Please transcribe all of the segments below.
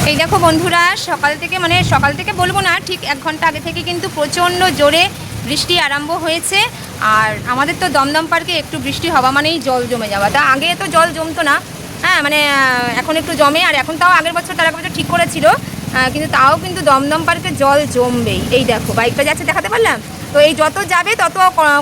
এই দেখো বন্ধুরা, সকাল থেকে বলবো না, ঠিক 1 ঘন্টা আগে থেকে কিন্তু প্রচণ্ড জোরে বৃষ্টি আরম্ভ হয়েছে। আর আমাদের তো দমদম পার্কে একটু বৃষ্টি হওয়া মানেই জল জমে যাওয়া। তা আগে তো জল জমতো না, হ্যাঁ মানে এখন একটু জমে। আর এখন তাও আগের বছর তার আগের বছর ঠিক করেছিল, কিন্তু তাও কিন্তু দমদম পার্কে জল জমবেই। এই দেখো বাইকটা যাচ্ছে, দেখাতে পারলাম তো। এই যত যাবে তত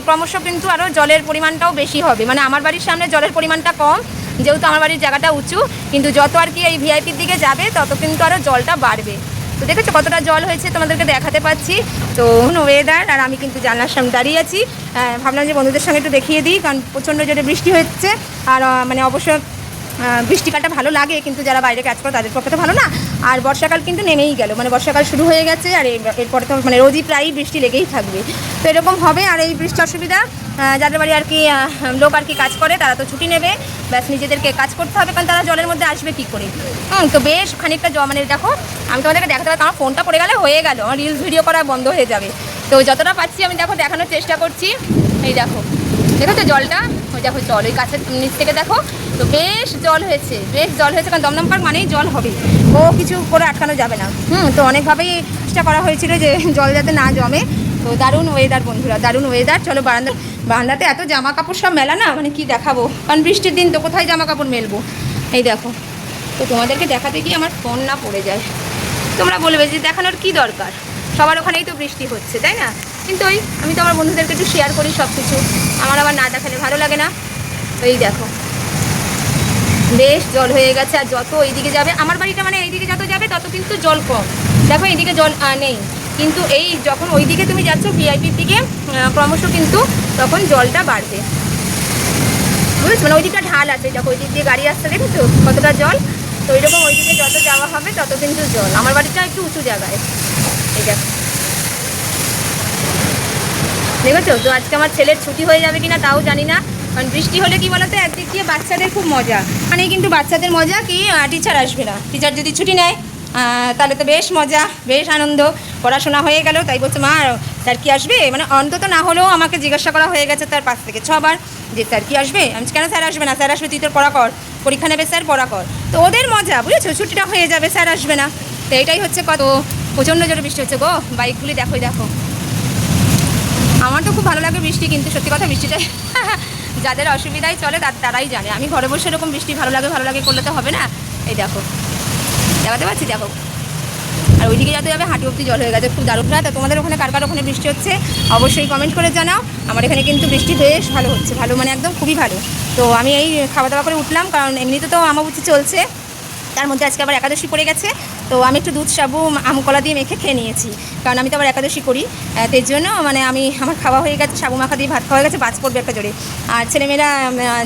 ক্রমশ কিন্তু আরও জলের পরিমাণটাও বেশি হবে। মানে আমার বাড়ির সামনে জলের পরিমাণটা কম, যেহেতু আমার বাড়ির জায়গাটা উঁচু, কিন্তু যত আর কি এই ভিআইপির দিকে যাবে তত কিন্তু আরও জলটা বাড়বে। তো দেখেছো কতটা জল হয়েছে, তোমাদেরকে দেখাতে পাচ্ছি। তো ওয়েদার, আর আমি কিন্তু জানলার সামনে দাঁড়িয়ে আছি। ভাবলাম যে বন্ধুদের সঙ্গে একটু দেখিয়ে দিই, কারণ প্রচণ্ড জোরে বৃষ্টি হচ্ছে। আর মানে অবশ্য বৃষ্টিকালটা ভালো লাগে, কিন্তু যারা বাইরে কাজ করে তাদের পক্ষে তো ভালো না। আর বর্ষাকাল কিন্তু নেমেই গেল, মানে বর্ষাকাল শুরু হয়ে গেছে। আর এরপরে তো মানে রোজই প্রায়ই বৃষ্টি লেগেই থাকবে। তো এরকম হবে। আর এই বৃষ্টি অসুবিধা, যাদের বাড়ি আর কি লোক আর কি কাজ করে তারা তো ছুটি নেবে, ব্যাস নিজেদেরকে কাজ করতে হবে, কারণ তারা জলের মধ্যে আসবে কী করে। তো বেশ খানিকটা মানে দেখো, আমি তোমাদেরকে দেখাতে পারি, আমার ফোনটা পড়ে গেলে হয়ে গেল, আমার রিলস ভিডিও করা বন্ধ হয়ে যাবে। তো যতটা পাচ্ছি আমি দেখো দেখানোর চেষ্টা করছি। এই দেখো, দেখো তো জলটা, ওই দেখো জল ওই গাছের নিচ থেকে দেখো। তো বেশ জল হয়েছে, কারণ দমদম পার্ক মানেই জল হবে, ও কিছু করে আটকানো যাবে না। তো অনেকভাবেই চেষ্টা করা হয়েছিল যে জল যাতে না জমে। তো দারুণ ওয়েদার বন্ধুরা, দারুণ ওয়েদার। চলো বারান্দাতে এত জামা কাপড় সব মেলা না, মানে কি দেখাবো, কারণ বৃষ্টির দিন তো কোথায় জামা কাপড় মেলবো। এই দেখো, তো তোমাদেরকে দেখাতে গিয়ে আমার ফোন না পড়ে যায়। তোমরা বলবে যে দেখানোর কি দরকার, সবার ওখানেই তো বৃষ্টি হচ্ছে, তাই না? কিন্তু আমি তো আমার বন্ধুদেরকে একটু শেয়ার করি সব কিছু, আমার আবার না দেখালে ভালো লাগে না। তো এই দেখো বেশ জল হয়ে গেছে। আর যত এইদিকে যাবে, আমার বাড়িটা মানে এইদিকে যত যাবে তত কিন্তু জল কম। দেখো এইদিকে জল নেই, কিন্তু এই যখন ওইদিকে তুমি যাচ্ছ ভিআইপির দিকে, ক্রমশ কিন্তু তখন জলটা বাড়বে, বুঝেছো? মানে ওইদিকটা ঢাল আছে, দেখো ওই দিক দিয়ে গাড়ি আসছে, দেখেছো কতটা জল। তো ওইরকম ওইদিকে যত যাওয়া হবে তত কিন্তু জল। আমার বাড়িটা একটু উঁচু জায়গায়। এই দেখো, দেখেছো? তো আজকে আমার ছেলের ছুটি হয়ে যাবে কিনা তাও জানি না, কারণ বৃষ্টি হলে কি বলতো, একদিক দিয়ে বাচ্চাদের খুব মজা, মানে কিন্তু বাচ্চাদের মজা কি, টিচার আসবে না। টিচার যদি ছুটি নেয় তাহলে তো বেশ মজা, বেশ আনন্দ। পড়াশোনা হয়ে গেল, তাই বলছে মা স্যার কি আসবে, মানে অন্তত না হলেও আমাকে জিজ্ঞাসা করা হয়ে গেছে তার 5 থেকে 6 বার যে স্যার কি আসবে। আমি কেন স্যার আসবে না, স্যার আসবে তুই তোর পড়া কর, পরীক্ষা নেবে স্যার পড়া কর। তো ওদের মজা, বুঝেছো, ছুটিটা হয়ে যাবে, স্যার আসবে না। তো এটাই হচ্ছে কত প্রচণ্ড জোরে বৃষ্টি হচ্ছে গো, বাইকগুলি দেখো দেখো। আমার তো খুব ভালো লাগে বৃষ্টি, কিন্তু সত্যি কথা বৃষ্টিটাই যাদের অসুবিধায় চলে তারাই জানে। আমি ঘরে বসে এরকম বৃষ্টি ভালো লাগে করলে তো হবে না। এই দেখো, দেখাতে পাচ্ছি দেখো। আর ওইদিকে যাতে যাবে হাঁটু অব্দি জল হয়ে গেছে, খুব দারুণ না? তো তোমাদের ওখানে কার ওখানে বৃষ্টি হচ্ছে অবশ্যই কমেন্ট করে জানাও। আমার এখানে কিন্তু বৃষ্টি বেশ ভালো হচ্ছে, ভালো মানে একদম খুবই ভালো। তো আমি এই খাওয়া দাওয়া করে উঠলাম, কারণ এমনিতে তো আমাবুচি চলছে, তার মধ্যে আজকে আবার একাদশী পড়ে গেছে। তো আমি একটু দুধ সাবু আমকলা দিয়ে মেখে খেয়ে নিয়েছি, কারণ আমি তো আবার একাদশী করি। তার জন্য মানে আমার খাওয়া হয়ে গেছে, সাবু মাখা দিয়ে ভাত খাওয়া হয়ে গেছে, বাজ পড়বে একটা জোরে। আর ছেলেমেয়েরা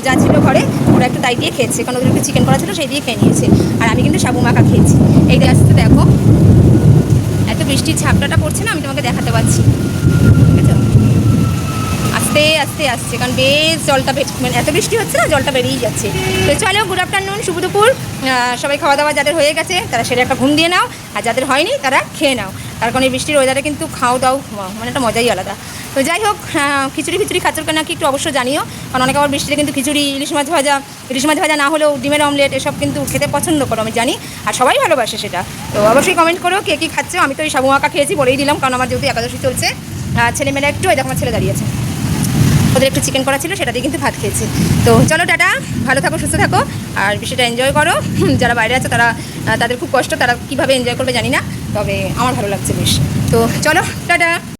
যা ছিল ঘরে ওরা একটু তাই দিয়ে খেয়েছে, কারণ ওদের একটু চিকেন করা ছিল সেই দিয়ে খেয়ে নিয়েছে। আর আমি কিন্তু সাবু মাখা খেয়েছি। এই দিয়ে আসতে দেখো এত বৃষ্টির ঝাপটাটা পড়ছে না, আমি তোমাকে দেখাতে পাচ্ছি, ঠিক আছে? আস্তে আস্তে আসছে, কারণ বেশ জলটা মানে এত বৃষ্টি হচ্ছে না, জলটা বেরিয়েই যাচ্ছে। তো চলো, গুড আফটারনুন, শুভ দুপুর। সবাই খাওয়া দাওয়া যাদের হয়ে গেছে তারা সেটা একটা ঘুম দিয়ে নাও, আর যাদের হয়নি তারা খেয়ে নাও। তার কারণ এই বৃষ্টির ওয়েদারে কিন্তু খাও দাও মানে একটা মজাই আলাদা। তো যাই হোক, খিচুড়ি খাচ্ছর কেন কি একটু অবশ্যই জানিও, কারণ অনেকে আবার বৃষ্টিতে কিন্তু খিচুড়ি, ইলিশ মাছ ভাজা না হলেও ডিমের অমলেট এসব কিন্তু খেতে পছন্দ করো, আমি জানি, আর সবাই ভালোবাসে সেটা। তো অবশ্যই কমেন্ট করো কে কী খাচ্ছো। আমি তো এই সাবু মাখা খেয়েছি, বলেই দিলাম, কারণ আমার যেহেতু একাদশী চলছে। ছেলেমেয়েরা একটু, এই দেখো আমার ছেলে দাঁড়িয়েছে, ওদের একটু চিকেন করা ছিল সেটা দিয়ে কিন্তু ভাত খেয়েছি। তো চলো টাটা, ভালো থাকো, সুস্থ থাকো, আর বিষয়টা এনজয় করো। যারা বাইরে আছে তাদের খুব কষ্ট, তারা কীভাবে এনজয় করবে জানি না, তবে আমার ভালো লাগছে বেশ। তো চলো টাটা।